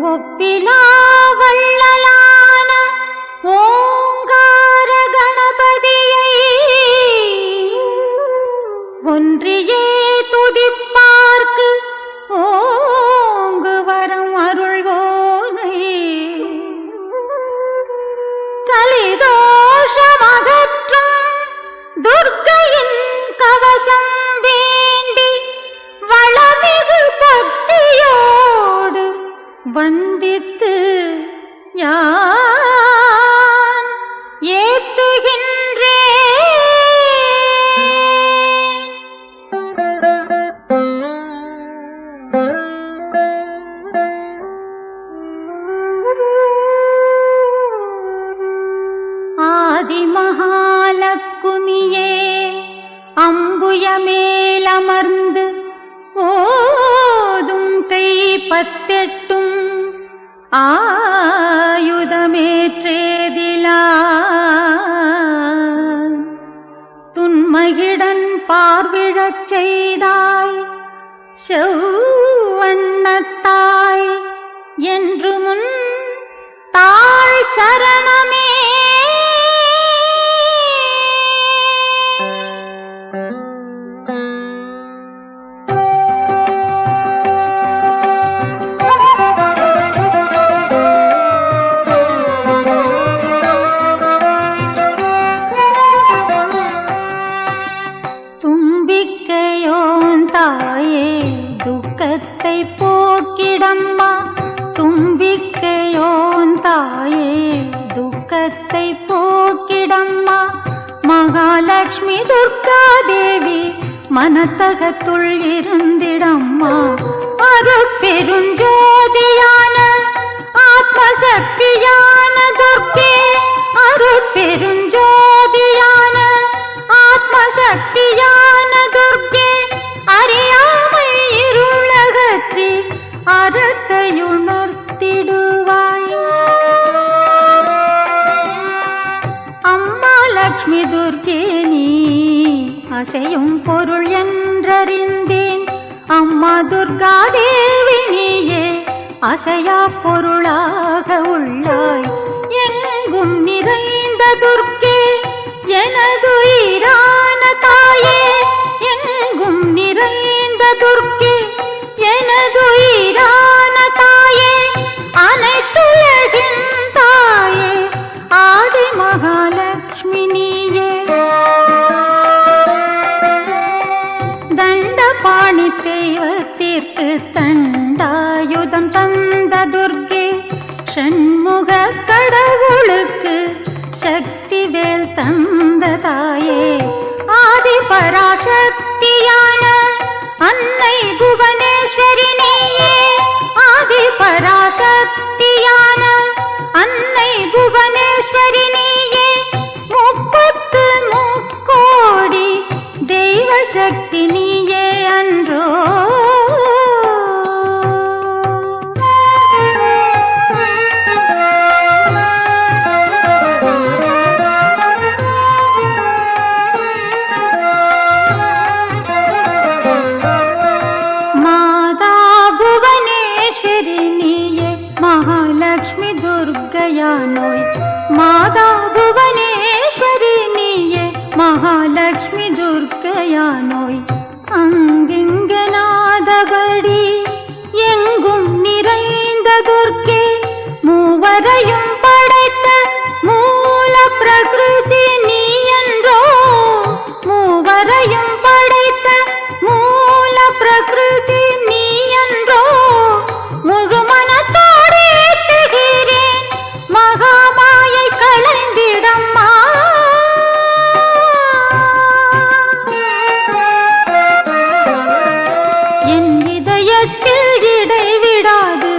ஒப்பிலா வள்ளலான ஓங்கார கணபதியை ஒன்றியே துதிப்பார்க்கு ஓங்கு வரம் அருள்வோனை கலிதோஷமகற்றும் துர்க்கையின் கவசம் வேண்டி வளமிகு பக்தியோடு வந்தித்து யான் ஏத்துகின்றேன். ஆதி மகாலக்குமியே அம்புய மேலமர்ந்து ஓதும் கை பத்தெட்டும் ஆயுதமேற்றேதிலா துன்மகிடன் பார்விழச் செய்தாய் செவ்வண்ணத்தாய் என்று முன் தாழ் சரணமே. துக்கத்தை போக்கிடம்மா தும்பிக்கையோன் தாயே துக்கத்தை போக்கிடம்மா மகாலட்சுமி துர்கா தேவி மனத்தகத்துள் இருந்திடம்மா அருட்பெருஞ்சோதியான ஆத்மசக்தியான துர்க்கே அருட்பெருஞ்சோதியான ஆத்மசக்தியான துர்க்கே அறியாமை இருளகற்றி அறத்தையுணர்த்திடுவாய். அம்மா லக்ஷ்மி துர்க்கே நீ அசையும் பொருள் என்றறிந்தேன். அம்மா துர்கா தேவி நீயே அசையா பொருளாக உள்ளாய். எங்கும் நிறைந்த துர்க்கே எனது ஈரான தாயே எங்கும் நிறைந்த துர்க்கே எனது ஈரான தாயே அனைத்துலகின் தாயே ஆதி மகாலட்சுமி நீயே. தண்டபாணி தெய்வத்திற்கு தண்டாயுதம் தந்த துர்க்கே ஷண்முக கடவுளுக்கு சக்தி வேல் தந்த தாயே ஆதி பராசக்தியான அன்னை புவனேஸ்வரி நீயே ஆதி பராசக்தியான அன்னை புவனேஸ்வரி நீயே முப்பத்து முக்கோடி தெய்வ சக்தி நீயே அன்றோ. மகாலட்சுமி துர்க்கையானோய் மாதா புவனேஸ்வரி நீயே மகாலட்சுமி துர்க்கையானோய் அங்கிங்கனாதபடி எங்கும் நிறைந்த துர்க்கே மூவரையும் படைத்த மூல பிரகிருதி நீ என்றோ மூவரையும் படைத்த மூல பிரகிருதி நீ என்றோ முழு மனத்தோடு ஏத்துகிறேன் மகாமாயை களைந்திடம்மா. என் இதயத்தில் இடைவிடாது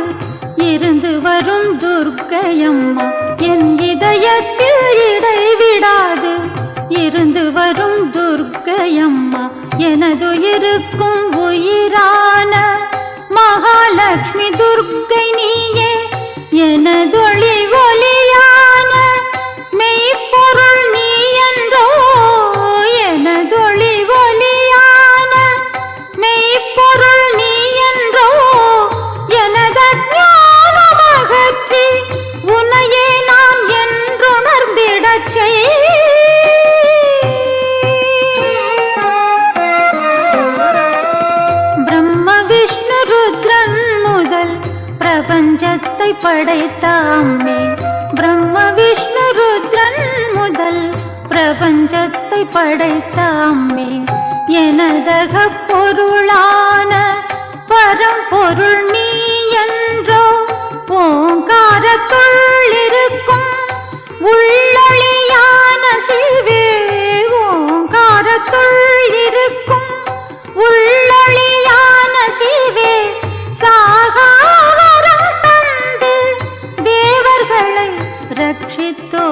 இருந்து வரும் துர்க்கையம்மா என் இதயத்தில் இடைவிடாது இருந்து வரும் துர்க்கையம்மா எனது இருக்கும் உயிரான மகாலட்சுமி துர்க்கை நீயே எனதொளி ஒளியான மெய்ப்பொருள் நீ என்றோ எனதொளி ஒளியான மெய்ப்பொருள் நீ என்றோ எனது ஞானம் ருத்ரன் முதல் பிரபஞ்சத்தை படைத்த அம்மே. பிரம்ம விஷ்ணு ருத்ரன் முதல் பிரபஞ்சத்தை படைத்த அம்மே. எனதக பொருளான பரம்பொருள் நீ என்றோ ஓங்காரத்துள் இருக்கும் உள்ளொளியான சிவே. ஓங்காரத்துள் இருக்கும் உள்ளொளியான சிவே. சாகாவரம் தந்து தேவர்களை ரட்சித்தோ.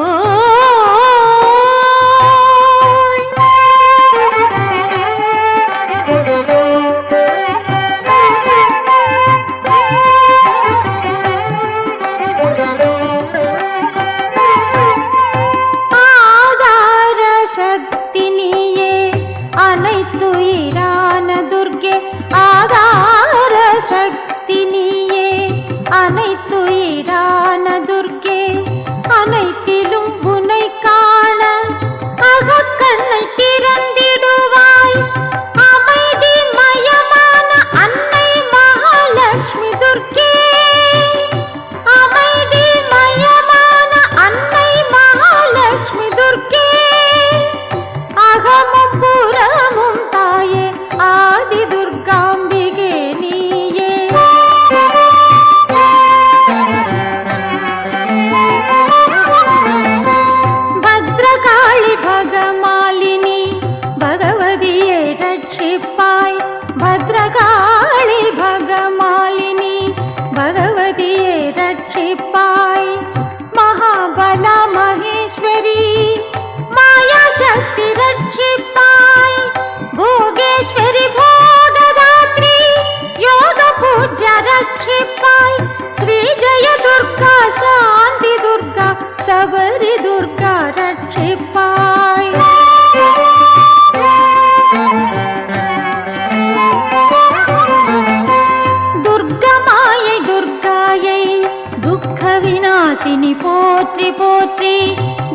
போற்றி போற்றி.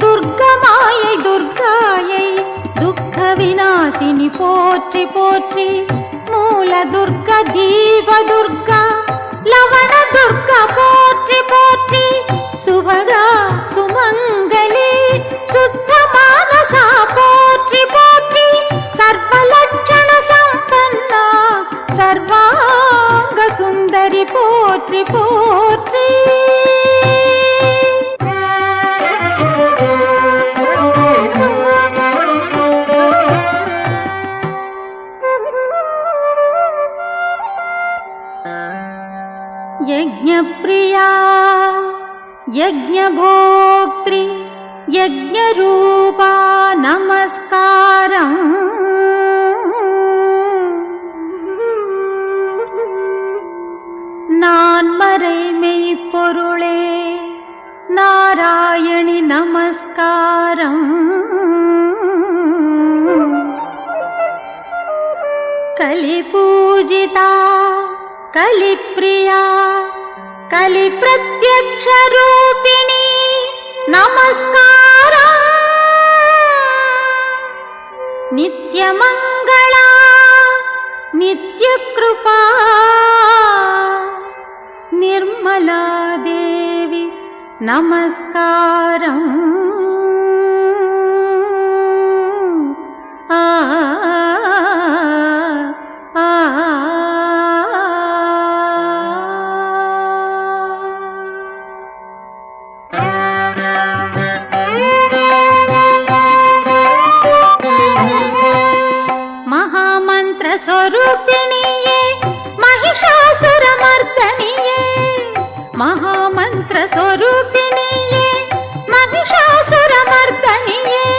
துர்கமாயை துர்காயை துக்க விநாசினி போற்றி போற்றி. மூல துர்கா தீப துர்கா லவண துர்கா போற்றி போற்றி. சுபகா சுமங்கலி சுத்த மானசா போற்றி போற்றி. சர்வலட்சண சம்பன்னா சர்வாங்க சுந்தரி போற்றி போற்றி. यज्ञप्रिया यज्ञभोक्त्री यज्ञरूपा नमस्कारम्. नान्मறை மெய்ப்பொருளே நாராயணி நமஸ்காரம். கலிபூஜிதா कलिप्रिया कलिप्रत्यक्षरूपिणी नमस्कारम्. नित्यमङ्गला नित्यकृपा निर्मला देवी नमस्कारम्. स्वरूपिणिये महिषासुरमर्दनिये. महामंत्र स्वरूपिणिये महिषासुरमर्दनिये.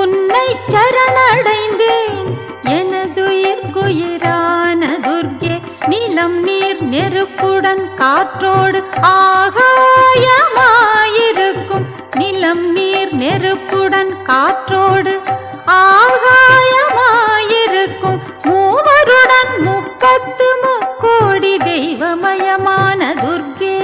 उन्नै चरणடைந்தேன் எனதுயிர்க்குயிரான துர்க்கே. நிலம் நீர் நெருப்புடன் காற்றோடு ஆகாயமாயிருக்கும். நிலம் நீர் நெருப்புடன் காற்றோடு ஆகாயமாயிருக்கும். மூவருடன் 30 முக்கோடி தெய்வமயமான துர்க்கே.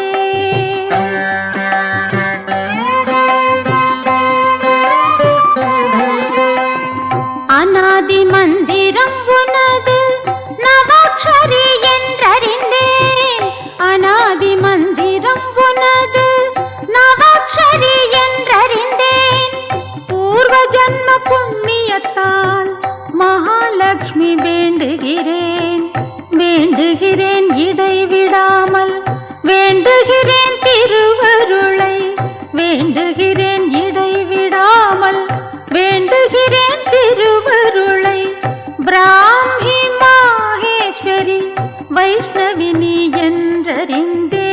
அநாதி மந்திரம் உனது நவாக்ஷரி என்றறிந்த லக்ஷ்மினி என்றறிந்தே.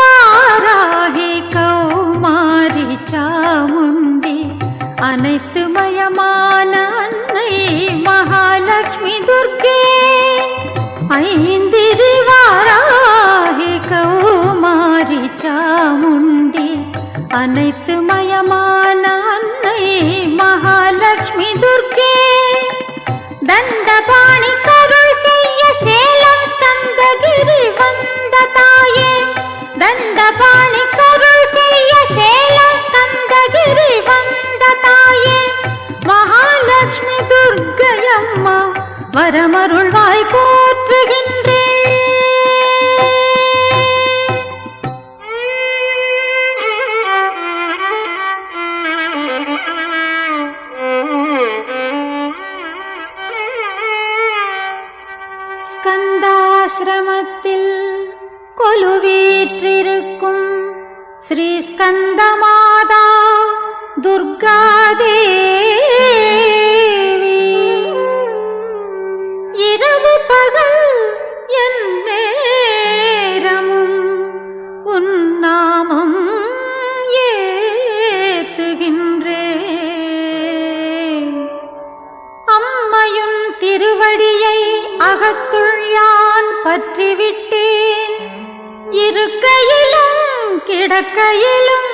ஐந்திருவாராகி கௌமாரி சாமுண்டி அனைத்து மயமான அன்னை மகாலட்சுமி துர்க்கே. ஐந்திருவாராகி கௌமாரி சாமுண்டி அனைத்து மயமான அன்னை மகாலட்சுமி துர்க்கே. தண்டபாணி கருள் செய்ய சேலம் ஸ்கந்தகிரி வந்த தாயே. தண்டபாணி கருள் செய்ய சேலம் ஸ்கந்தகிரி வந்த தாயே. மகாலட்சுமி துர்க்கையம்மா வரமருள்வாய் போற்றுகின்றே. ஸ்கந்தாசிரமத்தில் கொலுவீற்றிருக்கும் ஸ்ரீ ஸ்கந்தமாதா துர்காதேவி. இரவு பகல் என் நேரமும் உன் நாமம் ஏத்துகின்றேன். அம்மையும் திருவடியை அகத்துள் யான் பற்றிவிட்டேன். இருக்கையிலும் கிடக்கையிலும்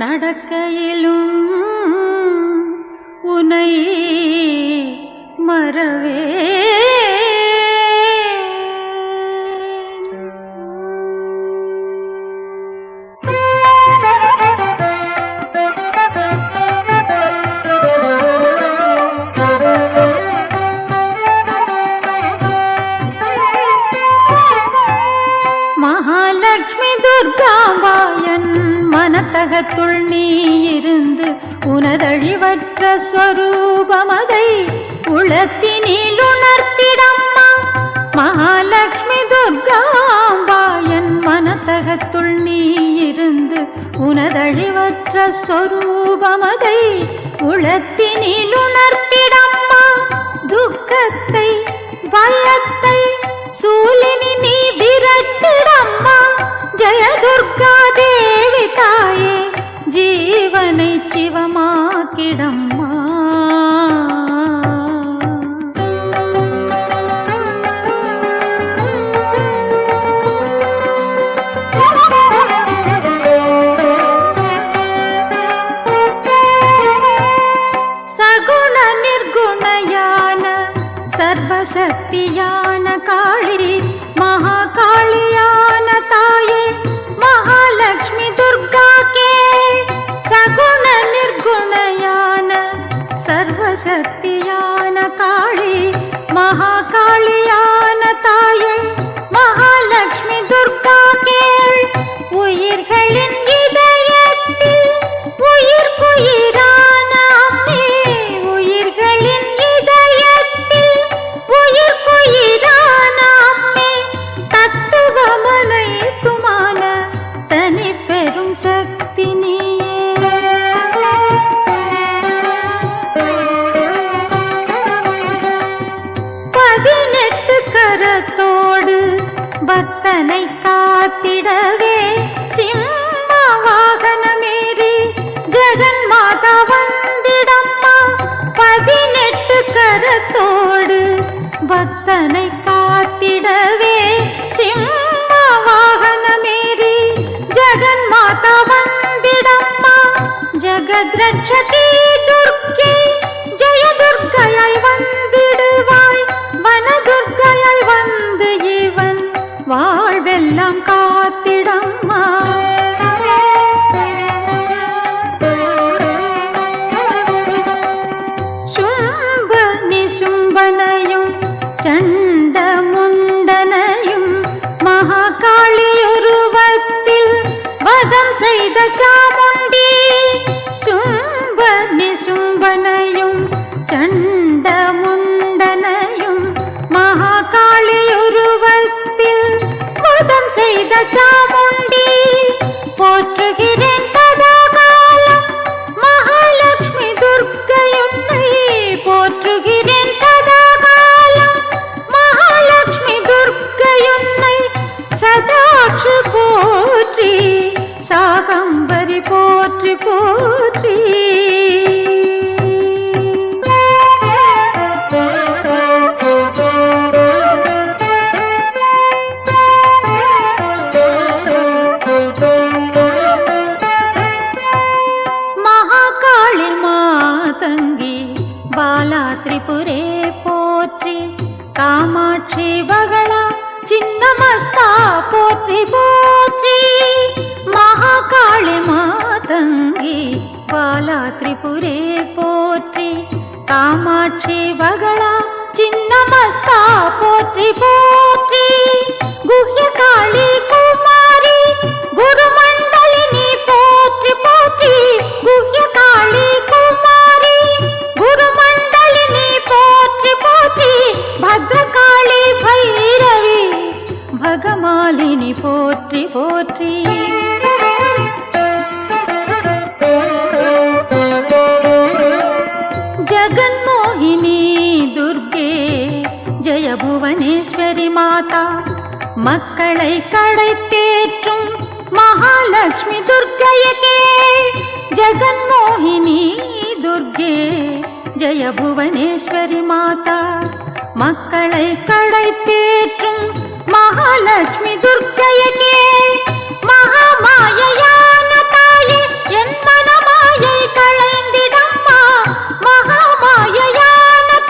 நடக்கையிலும் உனை மறவே. மகாலட்சுமி துர்காம்பாயன் மனத்தகத்துள் நீ இருந்து உனதழிவற்ற ஸ்வரூபமதை உளத்தினில் உணர்த்திடம்மா. மகாலட்சுமி துர்காம்பாயன் மனத்தகத்துள் நீ இருந்து உனதழிவற்ற ஸ்வரூபமதை உளத்தினில் உணர்த்திடம்மா. துக்கத்தை பயத்தை சூலினி நீ விரட்டிடம்மா. ஜெய துர்கா தேவி தாயே ஜீவனை சிவமாக்கிடம்மா. சகுண நிர்குணயான சர்வசக்தியான காளி மகாகாளியான தாயே மகாலட்சுமி துர்கா கே. சகுண நிர்குணயான சர்வசக்தியான காளி மகாகாளியான தாயே மகாலட்சுமி துர்கா கே. உயிர்களின் இதயத்தில் உயிர்க்குயிரான அம்மே. உயிர்களின் இதயத்தில் உயிர்க்குயிரான அம்மே. தத்துவமனைத்துமான தனி பெரும் சக்தி நீயே. பதினெட்டு கரத்தோடு பக்தனை காத்திடவே சிம்ம வாகனமேறி ஜெகன் மாதா வந்திடம்மா. பதினெட்டு கரத்தோடு பக்தனை காத்திடவே சிம்ம வாகனமேறி ஜெகன் மாதா வந்திடம்மா. ஜெகத் ரட்சகி துர்க்கே ஜெய துர்க்கையாய் வந்திடுவாய். வன துர்க்கையாய் வந்து இவன் வாழ்வெல்லாம் காத்திடம்மா. சும்ப நிசும்பனையும் சண்ட முண்டனையும் மகாகாளி உருவத்தில் வதம் செய்த சாமுண்டி. சும்ப நிசும்பனையும் சண்ட முண்டனையும் மகாகாளி செய்த சாமுண்டி போற்றுகிறேன் சதா காலம் மகாலட்சுமி துர்க்கையுன்னை போற்றுகிறேன் சதா காலம் மகாலட்சுமி துர்க்கையுன்னை சதாட்சு போற்றி சாகம்பரி போற்றி போற்றி மகாகாளி மாதங்கி பாலா திரிபுரே போற்றி காமாட்சி பகளா சின்னமஸ்தா போற்றி போற்றி மகாகாளி மாதங்கி பாலா திரிபுரே போற்றி காமாட்சி பகளா சின்னமஸ்தா போற்றி போற்றி குஹ்ய காளி குமாரி குருமண்டலினி போற்றி போற்றி குஹ்ய காளி குமாரி குருமண்டலினி போற்றி போற்றி பத்ரகாளி பைரவி பகமாலினி போற்றி போற்றி ஜகன்மோகினி துர்கே ஜெய புவனேஸ்வரி மாதா மக்களை கடை தேற்றும் மகாலட்சுமி துர்க்கையே ஜகன்மோகினி துர்கே ஜெய புவனேஸ்வரி மாதா மக்களை கடை தேற்றும் மகாலட்சுமி துர்க்கையே மகாமாயான தாயே என் மனமாயை களைந்திடம்மா மகாமாயான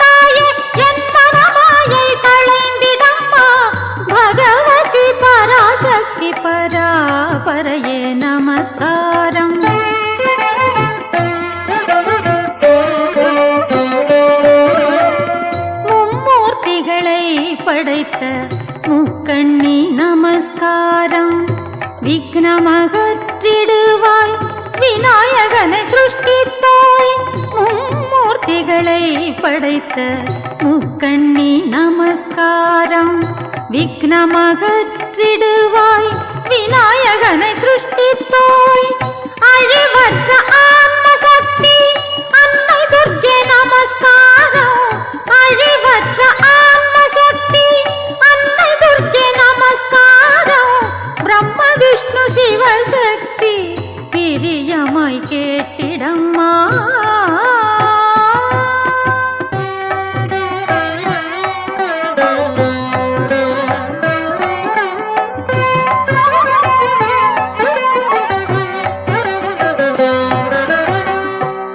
தாயே என் மனமாயை களைந்திடம்மா பகவதி பராசக்தி பராபரையே நமஸ்காரம் மும்மூர்த்திகளை படைத்த முக்கண்ணி நமஸ்காரம் விக்னமகற்றிடுவாய் விநாயகனை சிருஷ்டித்தாய் மும்மூர்த்திகளை படைத்த முக்கண்ணி நமஸ்காரம் விக்னமகற்றிடுவாய் விநாயகனை சிருஷ்டித்தாய் அழிவற்ற ஆத்மசக்தி அன்னை துர்க்கே நமஸ்காரம் அழிவற்ற ஆத்மசக்தி அன்னை துர்க்கே நமஸ்காரம் பிரம்ம விஷ்ணு சிவசக்தி பிரியமாய் கேட்டிடம்மா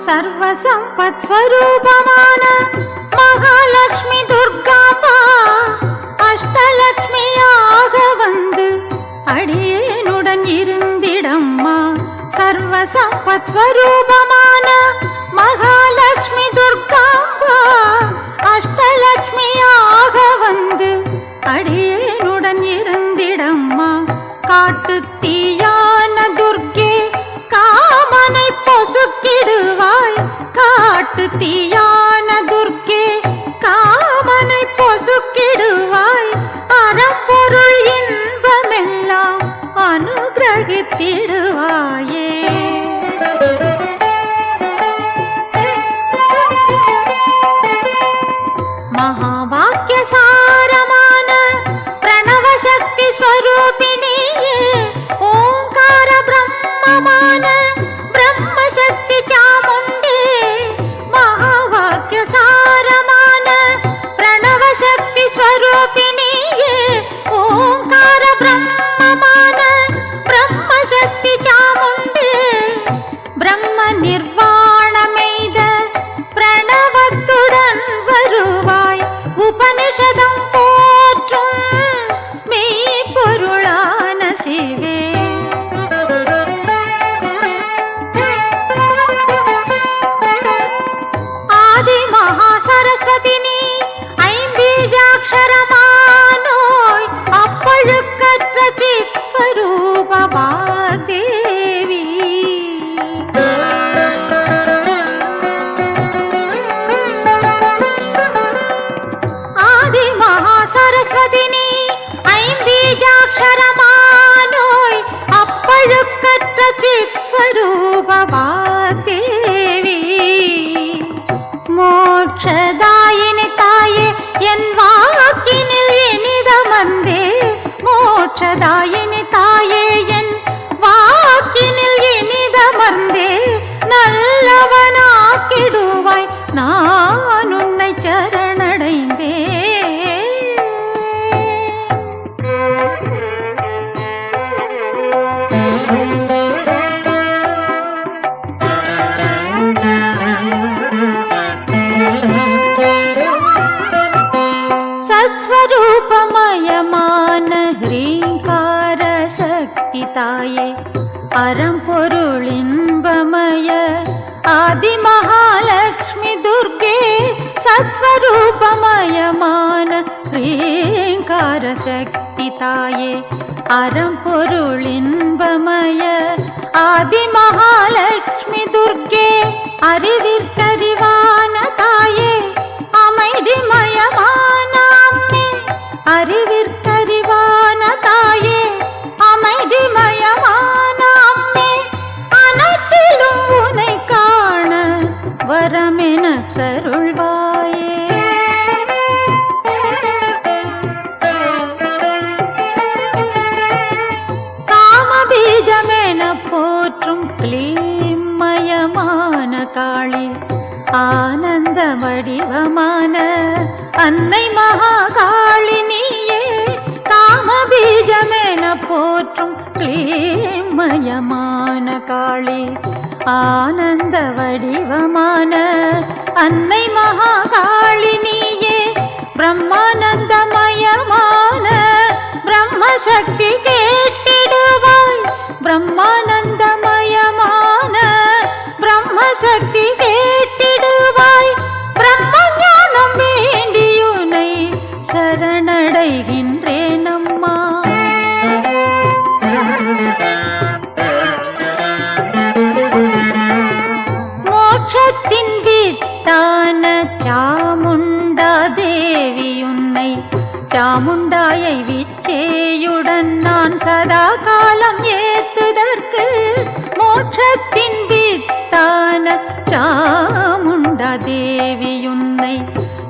சர்வசம்பத் ஸ்வரூபமான மகாலட்சுமி துர்காம்பா அஷ்டலட்சுமியாக வந்து அடியேனுடன் இருந்திடம்மா சர்வசம்பத் ஸ்வரூபமான மகாலட்சுமி துர்காம்பா அஷ்டலட்சுமியாக வந்து அடியேனுடன் இருந்திடம்மா காட்டுத்தீயான துர்க்கே காமனை பொசுக்கிடுவாய் காட்டுத்தீயான துர்க்கே காமனை பொசுக்கிடுவாய் அறப்பொருள் இன்பமெல்லாம் அனுகிரகித்திடுவாயே ஹ்ரீங்கார சக்தி தாயே அறம்பொருளின்பமய ஆதி மகாலட்சுமி துர்கே சத்ஸ்வரூபமயமான ஹ்ரீங்கார சக்தி தாயே அறம்பொருளின்பமய ஆதி மகாலட்சுமி துர்கே அறிவிற்கறிவான தாயே அமைதிமயமான அம்மே அறிவிற்கறிவான தாயே அமைதிமயமான அம்மே அனைத்திலும் உன்னை காண வரமென கருள்வாயே. காமபீஜமென போற்றும் க்ளீம்மயமான காளி ஆனந்த வடிவமான அன்னை மகாகாளினியே காமபீஜமென போற்றும் க்ளீம்மயமான காளி ஆனந்த வடிவமான அன்னை மகாகாளினியே பிரம்மானந்தமயமான பிரம்மசக்தி கேட்டிடுவாய் பிரம்மானந்தமயமான பிரம்மசக்தி கேட்டிடுவாய் பிரம்ம ஞானம் வேண்டியுனை சரணடைகின்றேன் அம்மா. மோட்சத்தின் வித்தான சாமுண்டா தேவி உன்னை சாமுண்டாயை விச்சேயுடன் நான் சதா காலம் ஏத்துதற்கு மோட்சத்தின் வித்தான சாமுண்டா தேவி உன்னை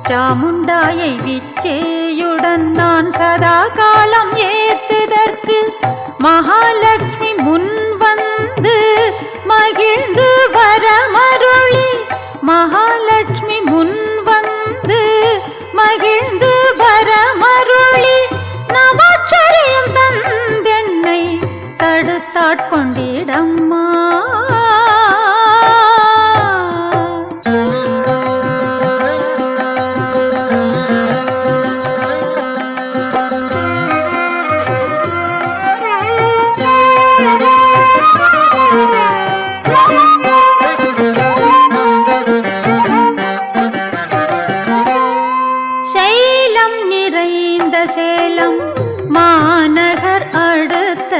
சாமுண்டாயை விச்சேயுடன் நான் சதா காலம் ஏத்துதற்கு மகாலட்சுமி முன் வந்து மகிழ்ந்து வரமருளி மகாலட்சுமி முன் வந்து மகிழ்ந்து வரமருளி நவாட்சரியம் தந்தென்னை தடுத்தாட்கொண்டிடம்மா. சேலம் மாநகர் அடுத்த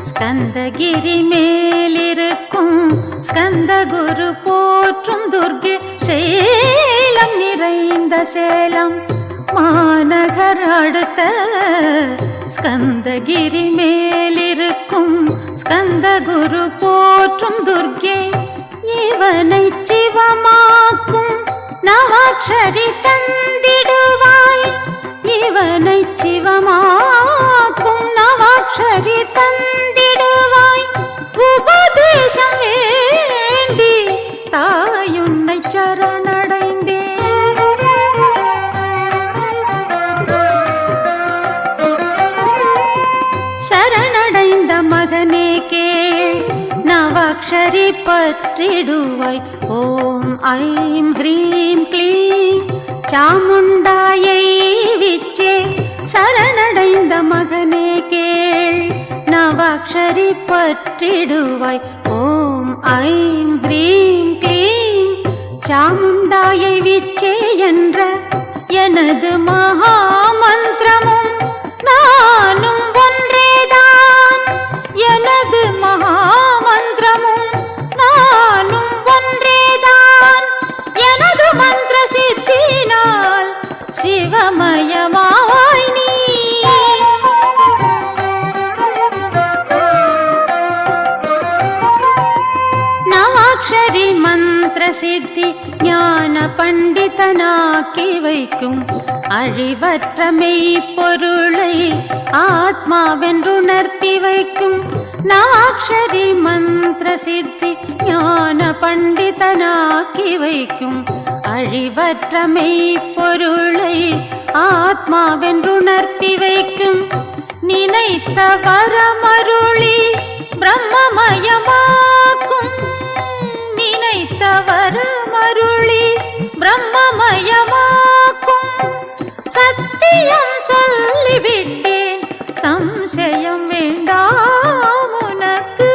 ஸ்கந்தகிரி மேலிருக்கும் ஸ்கந்தகுரு போற்றும் துர்கே சேலம் நிறைந்த சேலம் மாநகர் அடுத்த ஸ்கந்தகிரி மேலிருக்கும் ஸ்கந்தகுரு போற்றும் துர்கே இவனை சிவமாக்கும் நவாட்சரி தந்திடுவாய் இவனை சிவமாக்கும் நவாட்சரி தந்திடுவாய் உபதேசம் வேண்டி தாயுன்னை சரணடைந்தே. சரணடைந்த மகனே கேள் நவாட்சரி பற்றிடுவாய் ஓம் ஐம் ஹ்ரீம் க்ளீம் சாமுண்டாயை விச்சே சரணடைந்த மகனே கேள் நவாட்சரி பற்றிடுவாய் ஓம் ஐம் ஹ்ரீம் க்ளீம் சாமுண்டாயை விச்சே என்ற எனது மகா மந்திரமும் நானும் ஒன்றேதான் எனது மகா மந்திரமும் நானும் ஒன்றேதான் எனது மந்திர சித்தினால் சிவமயமாவாய் நீ. நவாட்சரி மந்திர சித்தி ஞான பண்டிதனாக்கி வைக்கும் அழிவற்ற மெய்ப்பொருளை ஆத்மாவென்றுணர்த்தி வைக்கும் நவாட்சரி மந்திர சித்தி ஞான பண்டிதனாக்கி வைக்கும் அழிவற்ற மெய்ப்பொருளை ஆத்மாவென்றுணர்த்தி வைக்கும் நினைத்த வரமருளி பிரம்மமயமாக்கும் நினைத்த வரமருளி பிரம்மமயமாக்கும் சத்தியம் சொல்லிவிட்டேன் சம்சயம் வேண்டாம் உனக்கு.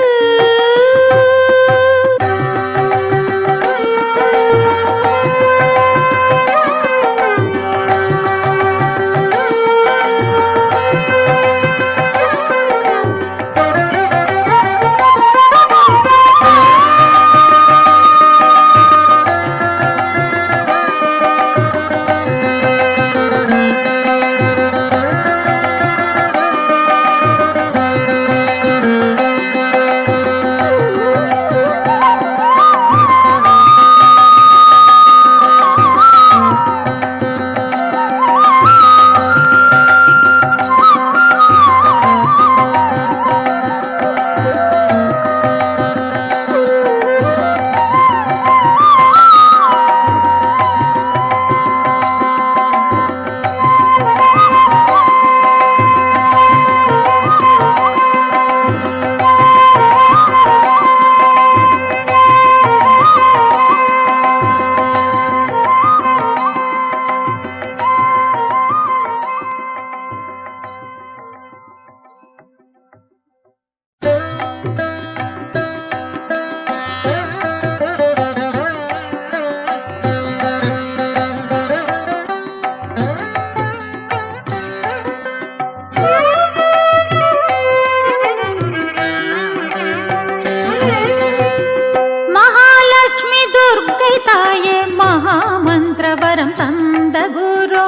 தந்த குரு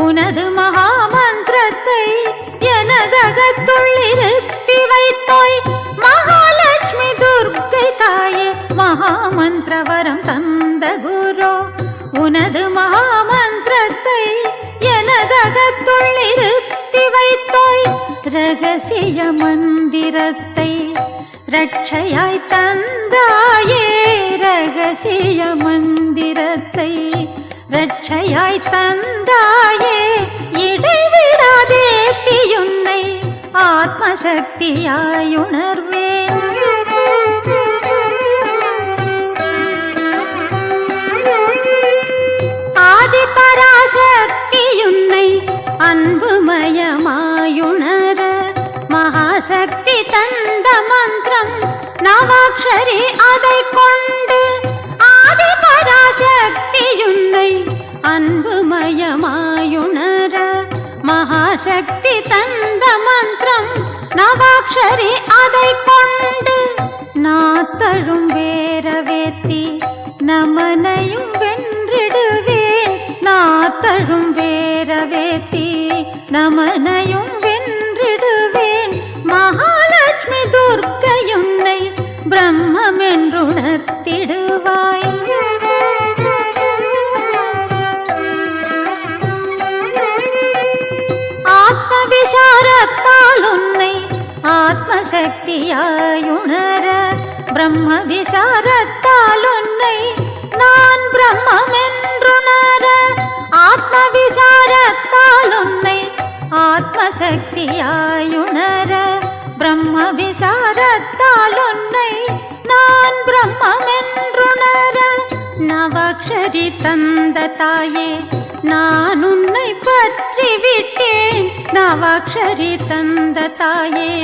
உனது மகாமந்திரத்தை எனதகத்துள் இருத்தி வைத்தாய். மகாலட்சுமி துர்க்கை தாயே மகாமந்திரவரம் தந்த குரு உனது மகாமந்திரத்தை எனதகத்துள் இருத்தி வைத்தாய். ரகசிய மந்திரத்தை ரட்சையாய் தந்தாயே. ரகசிய மந்திரத்தை ரட்சையாய் தந்தாயே. இடைவிடாதே தீயுன்னை ஆத்மசக்தியாய் உணர்வேன். ஆதி பராசக்தியுன்னை அன்புமயமாயுணர மகாசக்தி தந்த மந்திரம் நவாக்ஷரி அதை கொண்டு. ஆதி பராசக்தியுன்னை அன்புமயமாயுணர மகாசக்தி தந்த மந்திரம் நவாக்ஷரி அதை கொண்டு. நாத்தழும் வேரவேத்தி நமனையும் வென்றிடுவேன். நாத்தழும் வேரவேத்தி நமனையும் வென்றிடுவேன். மகாலட்சுமி துர்க்கையுன்னை பிரம்மென்றுணர்த்திடுவாய். ஆத்மவிசாரத்தால் உன்னை ஆத்மசக்தியாயுணர பிரம்ம விசாரத்தால் உன்னை நான் பிரம்மென்றுணர. ஆத்மவிசாரத்தால் உன்னை ஆத்மசக்தியாயுணர பிரம்ம விசாரத்தால் உன்னை நான் பிரம்மென்றுணர. நவாக்ஷரி தந்த தாயே நான் உன்னை பற்றி விட்டேன். நவாக்ஷரி தந்த தாயே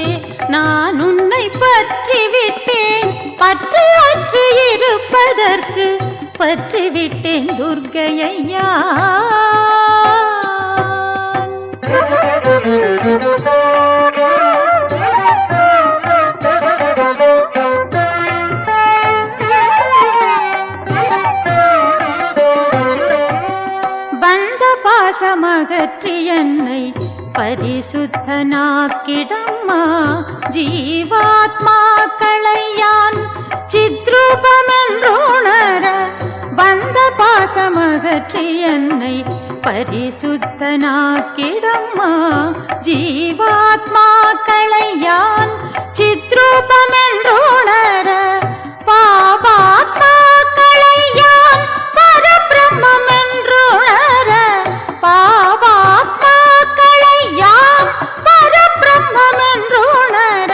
நான் உன்னை பற்றி விட்டேன். பற்று அற்று இருப்பதற்கு பற்றி விட்டேன் துர்க்கையா. பந்த பாசமகற்றி என்னை பரிசுத்தனாக்கிடம்மா. ஜீவாத்மாக்களையான் சித்ரூபமென்றுணர பந்த பாசமகற்றி என்னை பரிசுத்தனாக்கிடம்மா. ஜீவாத்மாக்களையான் சித்ரூபமென்றுணர பாபாத்மாக்களையான் பரபிரம்மென்றுணர. பாபாத்மாக்களையான் பரபிரம்மென்றுணர.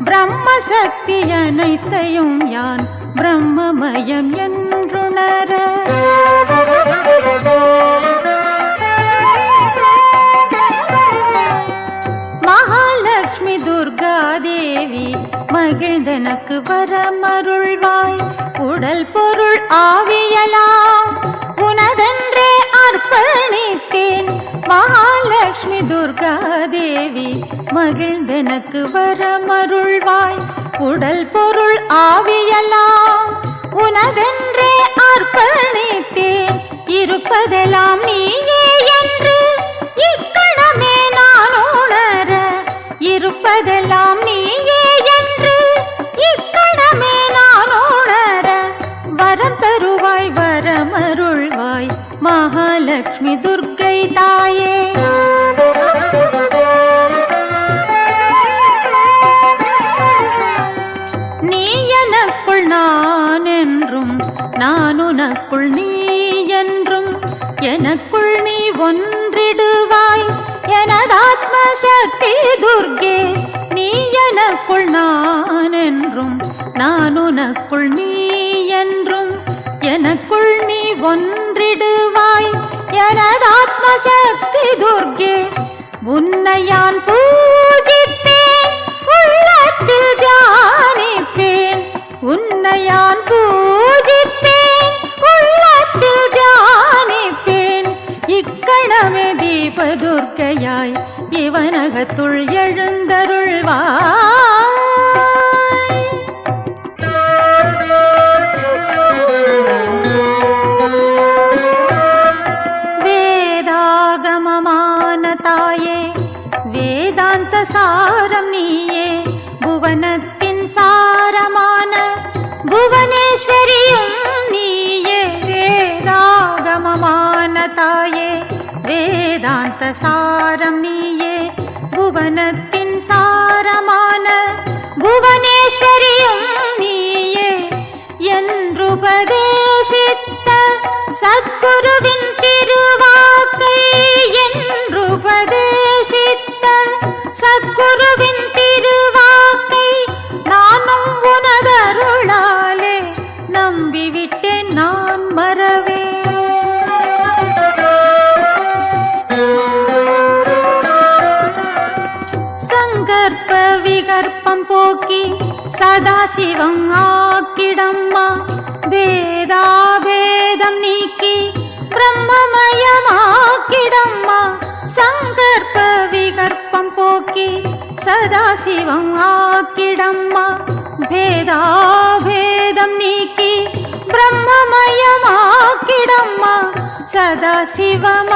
பிரம்மசக்தி அனைத்தையும் யான் பிரம்மமயம் என்றுணர. மகா மகிழ்ந்தெனக்கு வரமருள்வாய். உடல் பொருள் ஆவியலாம் உனதென்றே அர்ப்பணித்தேன். மகாலட்சுமி துர்கா தேவி மகிழ்ந்தெனக்கு வரமருள்வாய். உடல் பொருள் ஆவியலாம் உனதென்றே அர்ப்பணித்தேன். இருப்பதெல்லாம் நீயே என்று இக்கணமே நான் உணர, இருப்பதெல்லாம் நீயே என்று இக்கணமே நான் உணர, வரம் தருவாய் வரமருள்வாய் மகாலட்சுமி துர்க்கை தாயே. நீ எனக்குள் நான் என்றும் நான் உனக்குள் நீ என்றும், எனக்குள் நீ ஒன்றிடுவாய் எனதாத்ம சக்தி துர்க்கே. நீ எனக்குள் நான் என்றும் நான் உனக்குள் நீ என்றும், எனக்குள் நீ ஒன்றிடுவாய் எனதாத்ம சக்தி துர்க்கே. உன்னை யான் பூஜிப்பேன் உள்ளத்தில் தியானிப்பேன். உன்னை யான் பூஜிப்பேன் உள்ளத்தில் தியானிப்பேன். இக்கணமே தீபதுர்க்கையாய் இவனகத்துள் எழுந்தருள்வாய். வேதாகமமான தாயே வேதாந்த சாரம் நீயே, புவனத்தின் சாரமான புவனேஸ்வரியும் நீயே. வேதாகமமான தாயே வேதாந்த சாரம் நீயே, புவனத்தின் சாரமான புவனேஸ்வரியும் நீயே. என்றுபதேசித்த சத்குருவின் திருவாக்கை, என்றுபதேசித்த சத்குருவின் திருவாக்கை நானும் உனதருளாலே நம்பிவிட்டேன் நான் மறவே. சங்கற்ப விகற்பம் போக்கி சதாசிவம் ஆக்கிடம்மா, வேதாவேதம் நீக்கி பிரம்மமயமாக்கிடம்மா. சங்கற்ப விகற்பம் போக்கி சதாசிவம் ஆக்கிடம்மா, வேதாவேதம் நீக்கி பிரம்மமயமாக்கிடம்மா. சதாசிவமயமான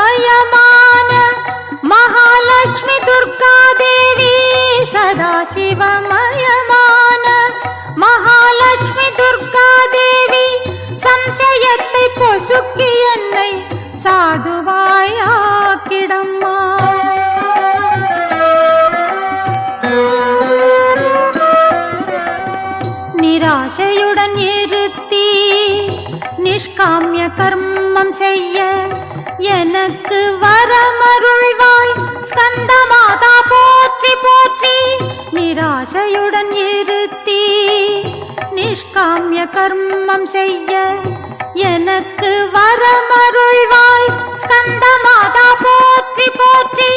மகாலட்சுமி துர்கா தேவி, சதாசிவமயமான மகாலட்சுமி துர்கா தேவி, சம்சயத்தை பொசுக்கி என்னை சாதுவாயாக்கிடம்மா. நிராசையுடன் இருத்தி நிஷ்காமிய கர்மம் செய்ய எனக்கு வரமருள்வாய் ஸ்கந்த மாதா போற்றி போற்றி. நிராசையுடன் இருத்தி நிஷ்காமிய கர்மம் செய்ய எனக்கு வரமருள்வாய் ஸ்கந்த மாதா போற்றி போற்றி.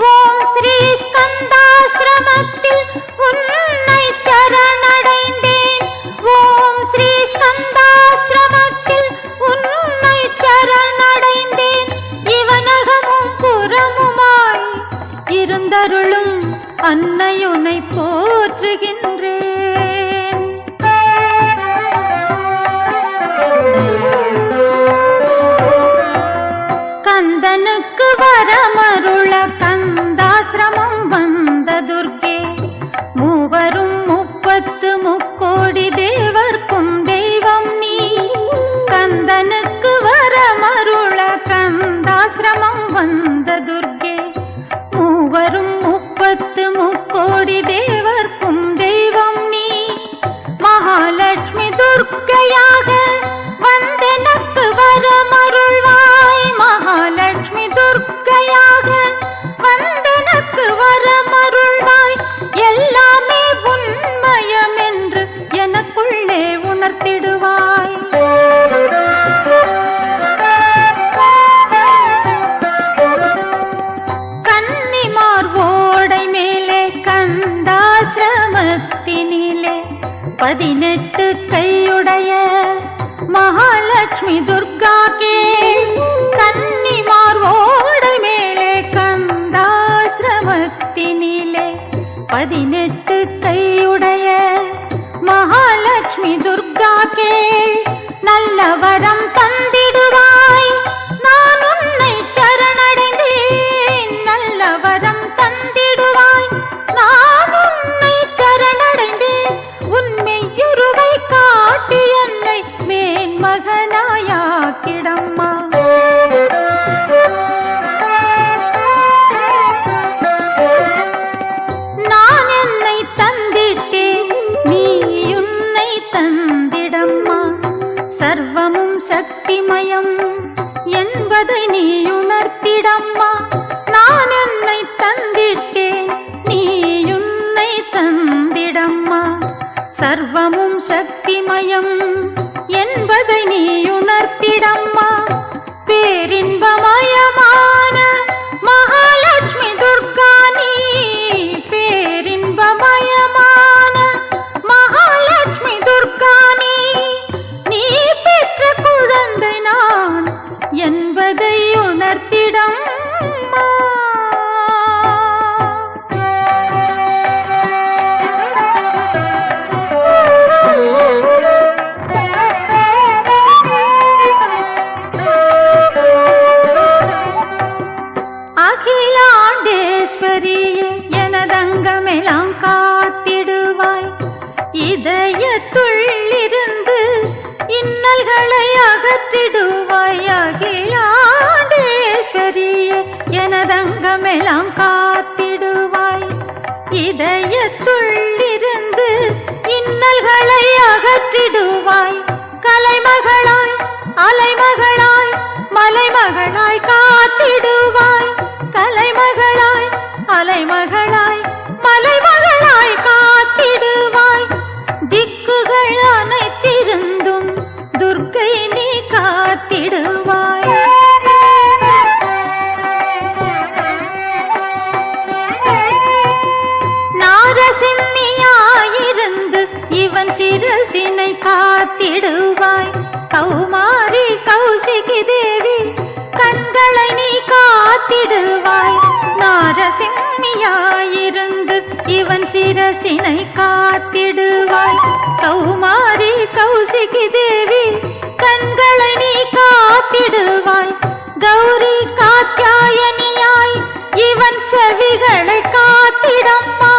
ஓம் ஸ்ரீ ஸ்கந்தாசிரமத்தில் உன்னை சரணடைந்தேன். ஓம் ஸ்ரீ ஸ்கந்தாசிரமத்தில் உன்னை சரணடைந்தேன். இவனகமும் புறமுமாய் இருந்தருளும் அன்னையுனை போற்றுகின்றேன். கந்தனுக்கு வரமருள கந்தாசிரமம் வந்த துர்க்கே, மூவரும் 30 தேவர்க்கும் தெய்வம் நீ. கந்தனுக்கு வரமருள கந்தாசிரமம் வந்த துர்க்கே, மூவரும் 30 தேவர்க்கும் தெய்வம் நீ. மகாலட்சுமி துர்க்கையாக வந்தெனக்கு வரமருள்வாய். மகாலட்சுமி துர்க்கையாக வந்தெனக்கு வரமருள்வாய். எல்லாமே உண்மயம் என்று எனக்குள்ளே உணர்த்திடுவாய். கன்னிமார் ஓடை மேலே கந்தாசிரமத்தினிலே 18 கையுடைய மகாலட்சுமி துர்கா கே கன்னிமார் ஓடை மேலே கந்தாசிரமத்தினிலே 18 கையுடைய மகாலட்சுமி துர்கா கே நல்ல வரம் தந்திடுவாய் நான் உன்னை சரணடைந்தேன் நல்ல வரம் தந்திடுவாய் நான் உன்னை சரணடைந்தேன் உன்மெய்யுருவை காட்டி என்னை மேன்மகனாயாக்கிடம்மா நான் என்னை தந்திட்டேன் நீ உன்னை தந்திடம்மா சர்வமும் சக்திமயம் என்பதை நீ உணர்த்திடம்மா நான் என்னை தந்திட்டேன் நீ உன்னை தந்திடம்மா சர்வமும் சக்திமயம் என்பதை நீ உணர்த்திடம்மா பேரின்பமயமான மகாலட்சுமி துர்கா நீ பேரின்பமயமான மகாலட்சுமி துர்கா நீ நீ பெற்ற குழந்தை நான் என்பதை உணர்த்திடம்மா அகிலாண்டேஸ்வரியே எனதங்கமெல்லாம் காத்திடுவாய் இதயத்துள்ளிருந்து இன்னல்களை அகற்றிடுவாய் அகிலாண்டேஸ்வரியே எனதங்கமெல்லாம் காத்திடுவாய் இதயத்துள்ளிருந்து இன்னல்களை அகற்றிடுவாய் கலைமகளாய் அலைமகளாய் மலைமகளாய் காத்திடுவாய் கலைமகளாய் அலைமகளாய் மலைமகளாய் காத்திடுவாய் திக்குகள் அனைத்திருந்தும் துர்க்கை நீ காத்திடுவாய் நாரசிம்மியாயிருந்து இவன் சிரசினை காத்திடுவாய் கௌமாரி கௌசிகி தேவி கண்களை நீ காத்திடுவாய் நாரசிம்மியாயிருந்து இவன் சிரசினை காத்திடுவாய் கௌமாரி கௌசிகி தேவி கண்களை நீ காத்திடுவாய் கௌரி காத்யாயனியாய் இவன் செவிகளை காத்திடம்மா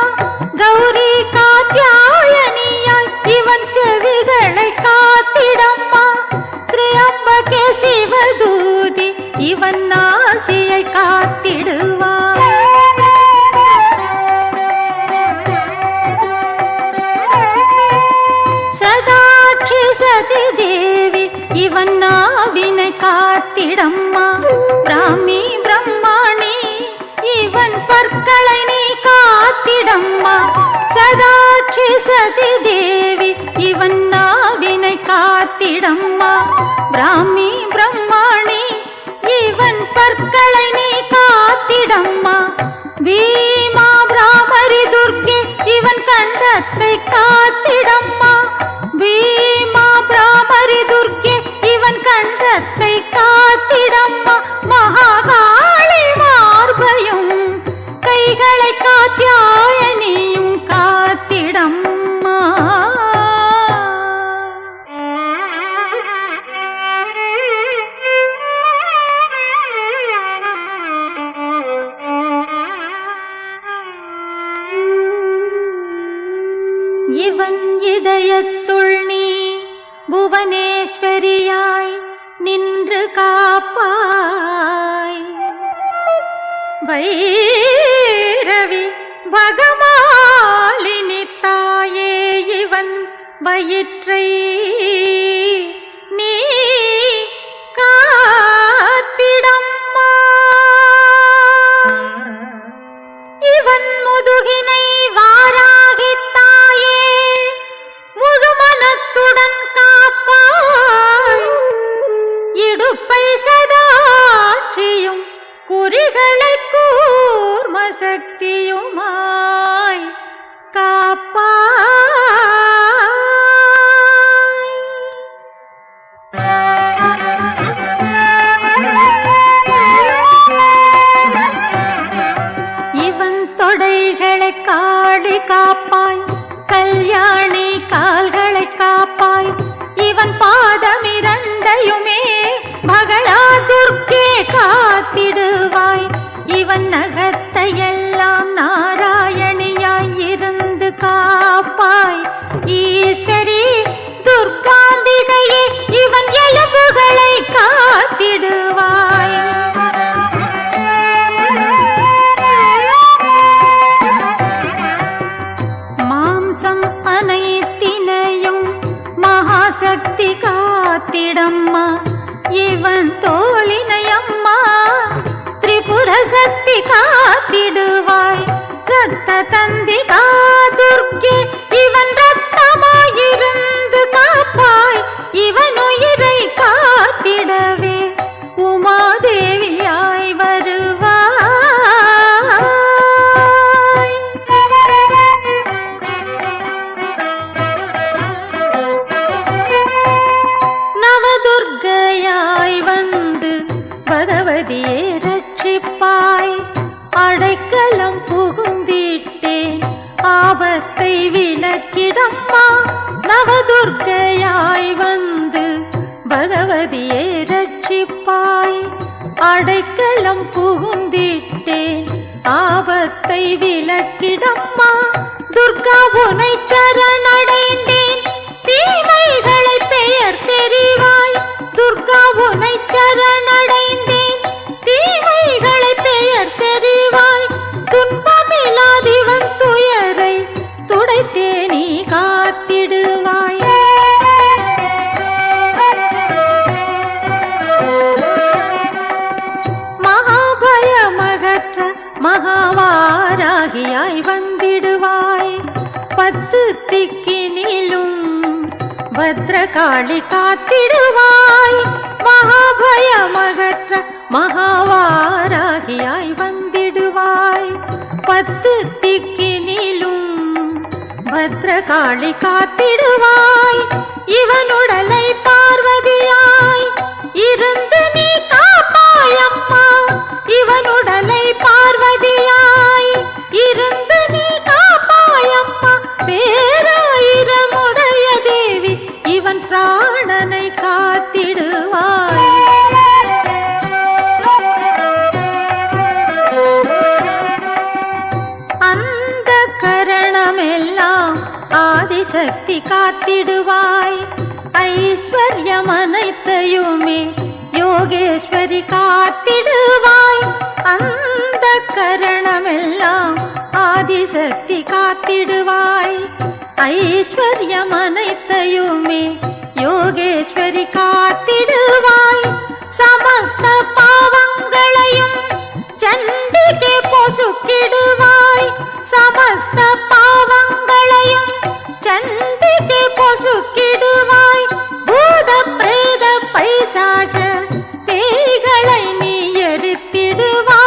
கௌரி காத்யாயனியாய் இவன் செவிகளை காத்திடம்மா திரியம்பகே சிவதூதி இவன் நாசியை காத்திடுவாய் சதாட்சி சதி தேவி இவன் நாவினை காத்திடம்மா பிராமி பிரம்மாணி இவன் பற்களை நீ காத்திடம்மா சதாட்சி சதி தேவி இவன் நாவினை காத்திடம்மா பிராமி பிரம்மாணி இவன் பற்களை நீ காத்திடம்மா பீமா பிராமரி துர்க்கே இவன் கண்டத்தை காத்திடம்மா பீமா பிராமரி துர்க்கே இவன் கண்டத்தை காத்திடம்மா மகாகாளி மார்பையும் கைகளை காத்யாயனியும் காத்திடம்மா இவன் இதயத்துள் நீ புவனேஸ்வரியாய் நின்று காப்பாய் வைரவி பகமாலினி தாயே இவன் வயிற்றை நீ காத்திடம்மா இவன் முதுகினை வாராகித் தாயே முழுமனத்துடன் காப்பாய் இடுப்பை சதாட்சியும் குறிகளை கூர்ம சக்தியுமாய் காப்பாய் கைகளை காளி காப்பாய், கல்யாணி கால்களை காப்பாய், இவன் பாதம் இரண்டையுமே மகளா துர்க்கே காத்திடுவாய். இவன் நகத்தையெல்லாம் நாராயணியாய் இருந்து காப்பாய். ஈஸ்வரி துர்காம்பிகையே இவன் எலும்புகளை காத்திடுவாய். மாம்சம் அனைத்தினையும் மகாசக்தி காத்திடம்மா. இவன் தோளினையம்மா திரிபுர சக்தி காத்திடுவாய். ரத்த தந்திகா துர்க்கே இவன் ரத்தமாயிருந்து காப்பாய். இவன் உயிரை காத்திடவே உமாதேவியாய் வருவாய். நவதுர்க்கையாய் வந்து பகவதியே ரட்சிப்பாய். அடைக்கலம் புகுந்திட்டேன் ஆபத்தை விலக்கிடம்மா. நவதுர்க்கையாய் வந்து பகவதியே ரட்சிப்பாய். அடைக்கலம் புகுந்திட்டேன் ஆபத்தை விலக்கிடம்மா. துர்கா உனை சரணடைந்தேன் தீமைகளை பெயர் தெரிவாய். துர்கா உனை சரணடைந்தேன் தீமைகளை பெயர் தெரிவாய். துன்பமில்லாதிவன் துயரை துடைத்தே நீ காத்திடுவாய். மகாபயமகற்ற மகாவாராகியாய் வந்திடுவாய். 10 திக்கினிலும் பத்ரகாளி காத்திடுவாய். மகாபயமகற்ற மகாவாராகியாய் வந்திடுவாய். 10 திக்கினிலும் பத்ரகாளி காத்திடுவாய். இவனுடலை பார்வதியாய் இருந்து நீ காப்பாயம்மா. இவனுடலை பார்வதியாய் இருந்து நீ காப்பாயம்மா. பேராயிரமுடைய தேவி இவன் பிராணனை காத்திடுவாய். அந்த கரணமெல்லாம் ஆதிசக்தி காத்திடுவாய். ஐஸ்வர்யம் அனைத்தையுமே யோகேஸ்வரி காத்திடுவாய். அந்த கரணமெல்லாம் ஆதிசக்தி காத்திடுவாய். ஐஸ்வர்யம் அனைத்தையுமே யோகேஸ்வரி காத்திடுவாய். சமஸ்த பாவங்களையும் சண்டிகே பொசுக்கிடுவாய். சமஸ்த பாவங்களையும் சண்டிகே பொசுக்கிடுவாய். பூத பிரேத பைசாச பேய்களை நீ எரித்திடுவாய்.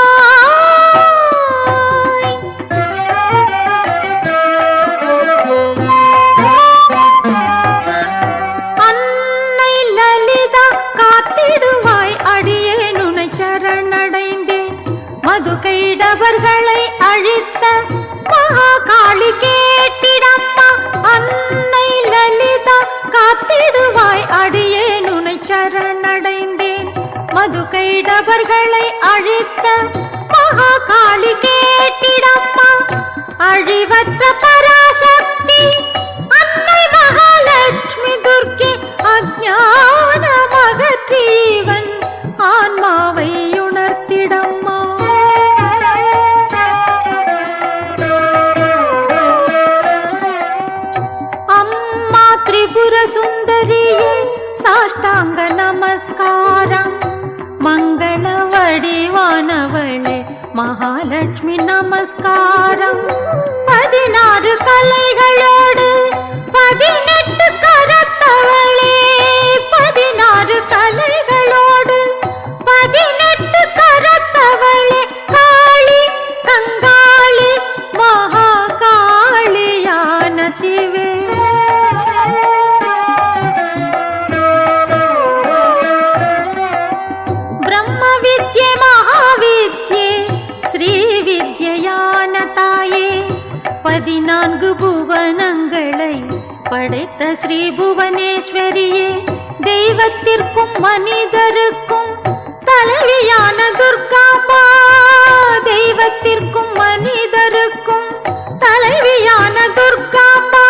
அன்னை லலிதா காத்திடுவாய். அடியேனுனை சரணடைந்தேன் மதுகைடவர்களை அழித்த மகாகாளி கேட்டிடம்மா. அன்னை லலிதா காத்திடுவாய். அடியேனுனை சரணடைந்தேன் மதுகைடவர்களை அழித்த மகாகாளி கேட்டிடம்மா. அழிவற்ற பராசக்தி அன்னை மகாலட்சுமி துர்க்கே அஞ்ஞானமகற்றீவன் ஆன்மாவை உணர்த்திடம்மா. அம்மா திரிபுர சுந்தரியே சாஷ்டாங்க நமஸ்காரம். மங்கள வடிவானவளே மகாலட்சுமி நமஸ்காரம். 16 கலைகளோடு 18 கரத்தவளே. 16 கலைகளோடு 18 கரத்தவளே. காளி கங்காளி மகாகாளியான சிவே. பிரம்ம வித்யே மகாவித்யே ஸ்ரீ வித்யான தாயே. 14 புவனங்களை படைத்த ஸ்ரீ புவனேஸ்வரியே, தெய்வத்திற்கும் மனிதருக்கும் தலைவியான துர்காம்பா, தெய்வத்திற்கும் மனிதருக்கும் தலைவியான துர்காம்பா,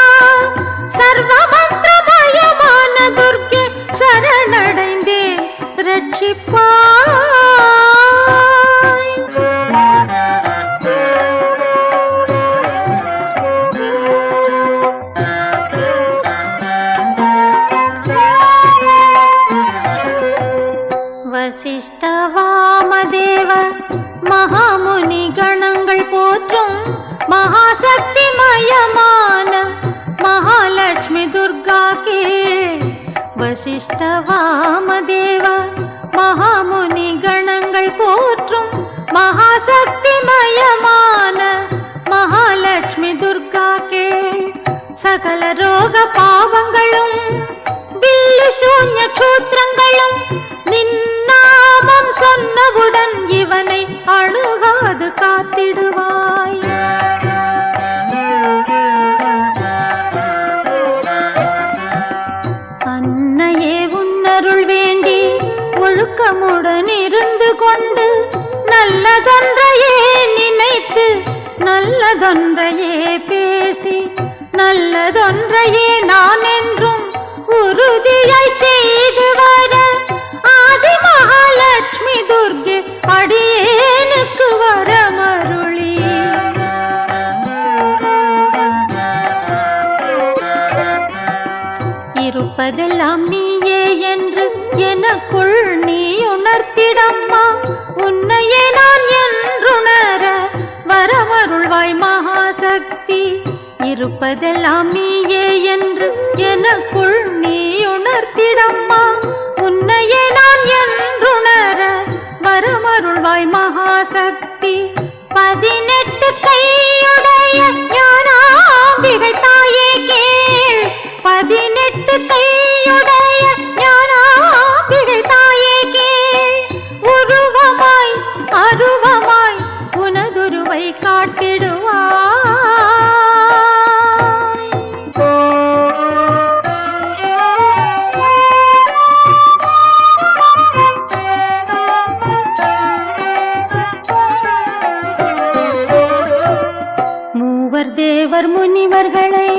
சர்வ மந்திரமயமான துர்க்கே சரணடைந்தேன் ரட்சிப்பாய். வசிஷ்ட வாமதேவ மகாமுனி கணங்கள் போற்றும் மகாசக்தி மயமான மகாலட்சுமி துர்கா கே, வசிஷ்ட வாமதேவ மகாமுனி கணங்கள் போற்றும் மகாசக்தி மயமான மகாலட்சுமி துர்கா கே, சகல ரோக பாவங்களும் பில்லி சூன்ய க்ஷூத்ரங்களும் நின்னாமம் சொன்னவுடன் இவனை அணுகாது காத்திடுவாய். அன்னையே உன்னருள் வேண்டி ஒழுக்கமுடன் இருந்து கொண்டு நல்லதொன்றையே நினைத்து நல்லதொன்றையே பேசி நல்லதொன்றையே நான் என்றும் உறுதியாய் செய்து வர ஆதி மகாலட்சுமி துர்கே அடியேனுக்கு வரமருளி. இருப்பதெல்லாம் நீயே என்று எனக்குள் நீ உணர்த்திடம்மா, உன்னையே நான் என்றுணர வரமருள்வாய் மகாசக்தி. இருப்பதெல்லாம் நீயே என்று எனக்குள் நீ உணர்த்திடம்மா, உன்னையே நான் என்றுணர வரமருள்வாய் மகாசக்தி. 18 கையுடைய ஞானாம்பிகை தாயே கேள், 18 கையுடைய ஞானாம்பிகை தாயே கேள், உருவமாய் அருவமாய் உனதுருவை காட்டிடுவாய். தேவர் முனிவர்களை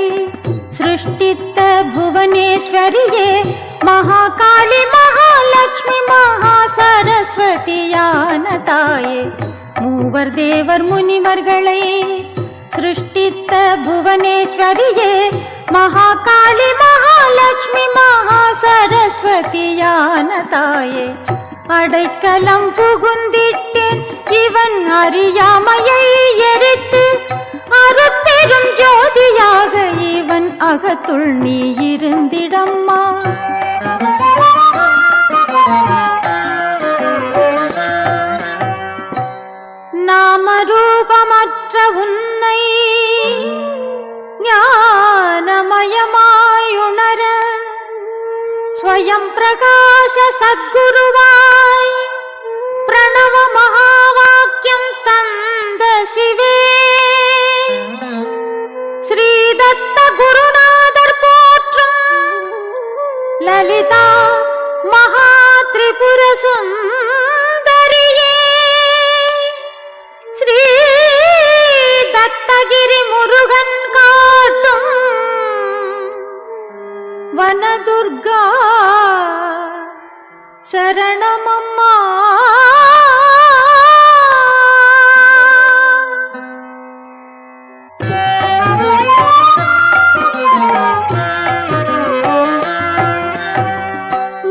சிருஷ்டித்த புவனேஸ்வரியே, மகாகாளி மகாலட்சுமி மகா சரஸ்வதியான தாயே, மூவர் தேவர் முனிவர்களை சிருஷ்டித்த புவனேஸ்வரியே, மகாகாளி மகாலட்சுமி மகா சரஸ்வதியான தாயே, அடைக்கலம் புகுந்திட்டேன் இவன் அறியாமையை எரித்து அருட்பெரும் ஜோதியாக இவன் அகத்துள் நீ இருந்திடம்மா. நாமரூபமற்ற உன்னை ஞானமயமாய் உணர ஸ்வயம் பிரகாச சத்குருவாய் பிரணவ மகாவாக்கியம் தந்த சிவே, ஸ்ரீதத்த குருநாதர் போற்றும் லலிதா மகா திரிபுர சுந்தரியே, ஸ்ரீ தத்தகிரி முருகன் காட்டும் வனதுர்கா சரணமம்மா.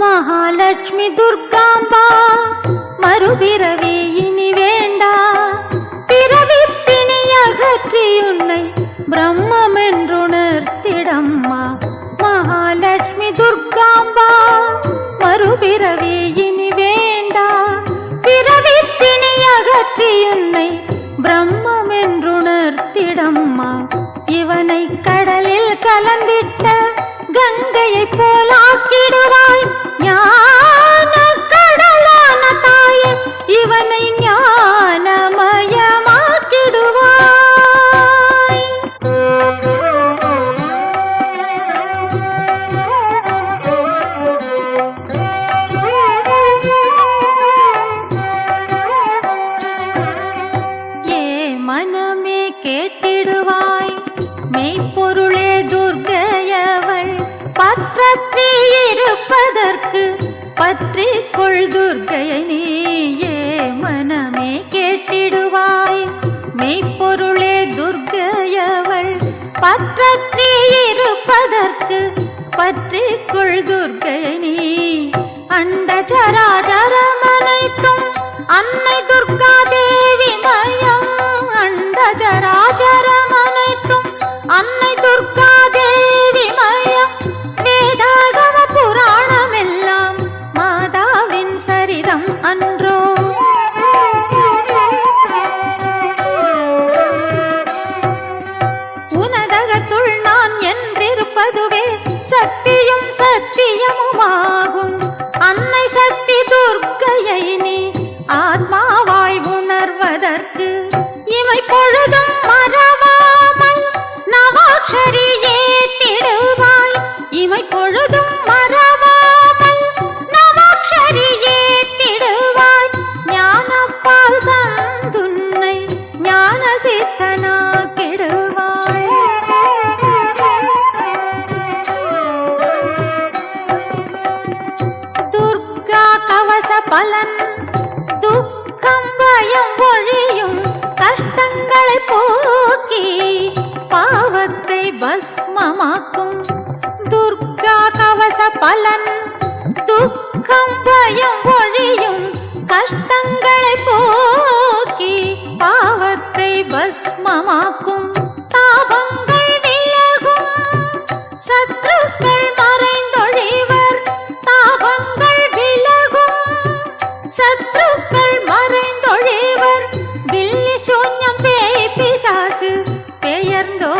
மகாலட்சுமி துர்காம்பா மறுபிறவி இனி வேண்டா, பிறவி பிணி அகற்றி உன்னை பிரம்மம் என்றுணர்த்திடம்மா. மகாலட்சுமி துர்காம்பா மறுபிறவி இனி வேண்டா, பிறவி பிணி அகற்றி உன்னை பிரம்மம் என்றுணர்த்திடம்மா. இவனை கடலில் கலந்திட்ட கங்கையை போலாக்கிடுவாய் ஞான கடலான தாயே, இவனை ஞானமயமாக்கிடுவாய். கேட்டிடுவாய். மெய்ப்பொருளே துர்க்கையவள் பற்றற்றி இருப்பதற்கு பற்றிக்கொள் துர்க்கையை நீயே மனமே கேட்டிடுவாய். மெய்ப்பொருளே துர்க்கையவள் பற்றற்றி இருப்பதற்கு பற்றிக்கொள் துர்க்கையை நீ. அண்ட சராச்சரமனைத்தும் அன்னை துர்கா தேவி மயம். அண்ட சராச்சரமனைத்தும் அன்னை துர்கா தேவி மயம். வேதாகம புராணமெல்லாம் மாதாவின் சரிதம் அன்றோ. உனதகத்துள் நான் என்றிருப்பதுவே சக்தியும் சத்தியமுமாகும். அன்னை சக்தி துர்க்கையை நீ ஆத்மாவாய் உணர்வதற்கு இமை பொழுதும் மறவாமல் நவாக்ஷரி ஏத்திடுவாய். இமை பொழுதும் மறவாமல் நவாக்ஷரி ஏத்திடுவாய். ஞானப்பால் தந்துன்னை ஞான சித்தனாக்கிடுவாய். துர்கா கவச பலன் துக்கம் பயம் ஒழியும் கஷ்டங்களை போக்கி பாவத்தை பஸ்மமாக்கும். துர்கா கவச பலன் துக்கம் பயம் ஒழியும் கஷ்டங்களை போக்கி பாவத்தை பஸ்மமாக்கும். தாபங்கள் விலகும் சத்ருக்கள் மறைந்தொழிவர். தாபங்கள் விலகும் சத்ருக்கள் மறைந்தொழிவர். வில்லி சூன்யம் பேய் பிசாசு பெயர்ந்தோடும்.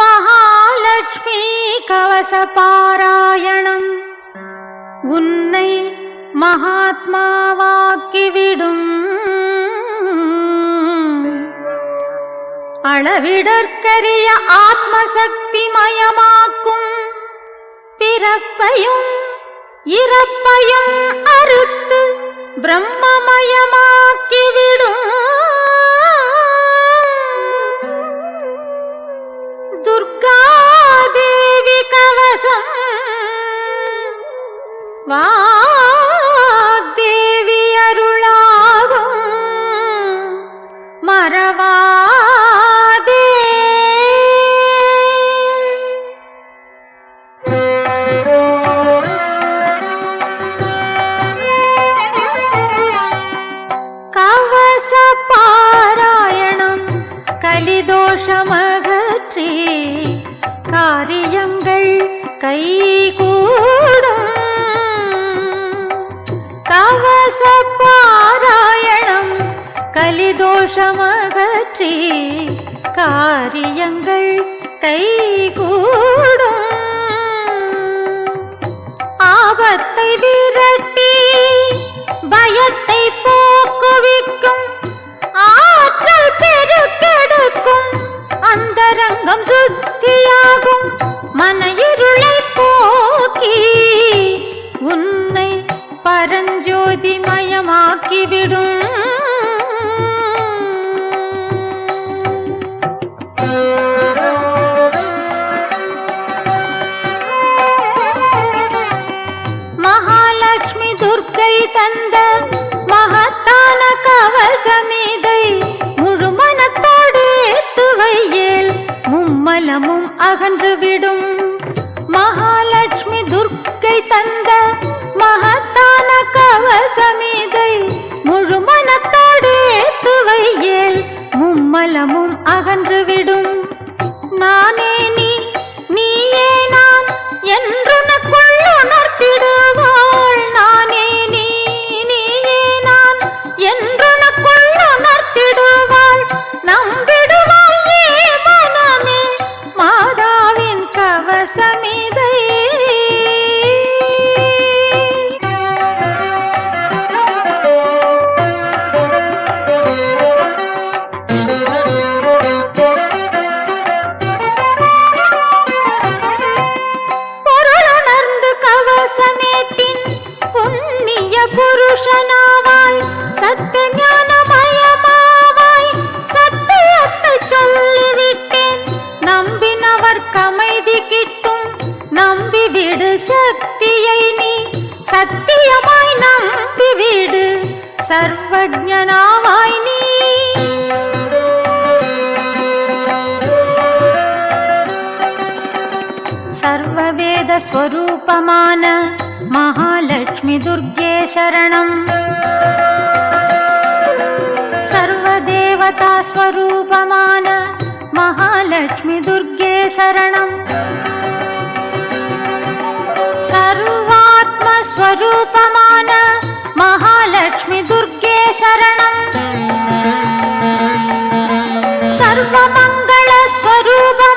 மகாலட்சுமி கவச பாராயணம் உன்னை மகாத்மாவாக்கிவிடும். அளவிடற்கரிய ஆத்மசக்தி மயமாக்கும். பிறப்பையும் இறப்பையும் அறுத்து பிரம்மமயமாக்கிவிடும். துர்காதேவி கவசம் வாக்தேவி அருளாகும். மறவாதே. கவச பாராயணம் கலிதோஷமகற்றி காரியங்கள் கைகூடும். கவச பாராயணம் கலிதோஷமகற்றி காரியங்கள் கைகூடும். ஆபத்தை விரட்டி பயத்தை போக்குவிக்கும். ஆற்றல் பெருக்கெடுக்கும். அந்தரங்கம் சுத்தியாகும். மன இருளை போக்கி உன்னை பரஞ்சோதி மயமாக்கிவிடும். மகாலட்சுமி துர்க்கை தந்த மகத்தான கவசமிதை முழுமனத்தோடு துவையேல் மும்மலமும் அகன்றுவிடும். மகாலட்சுமி துர்க்கை தந்த மகத்தான கவசமிதை முழுமனத்தோடு துவையேல் மும்மலமும் அகன்றுவிடும். நானே நீ நீயே நான் என்றுனக்குள் உணர்த்திடுவாள். நானே நீ நீயே நான் என்றுனக்குள் உணர்த்திடுவாள். நம்பிடுவாயே மனமே மாதாவின் கவசமிதை. ஸ்வரூபமான மகாலட்சுமி துர்க்கே சரணம். சர்வதேவதா ஸ்வரூபமான மகாலட்சுமி துர்க்கே சரணம். சர்வாத்ம ஸ்வரூபமான மகாலட்சுமி துர்க்கே சரணம். சர்வமங்கள ஸ்வரூப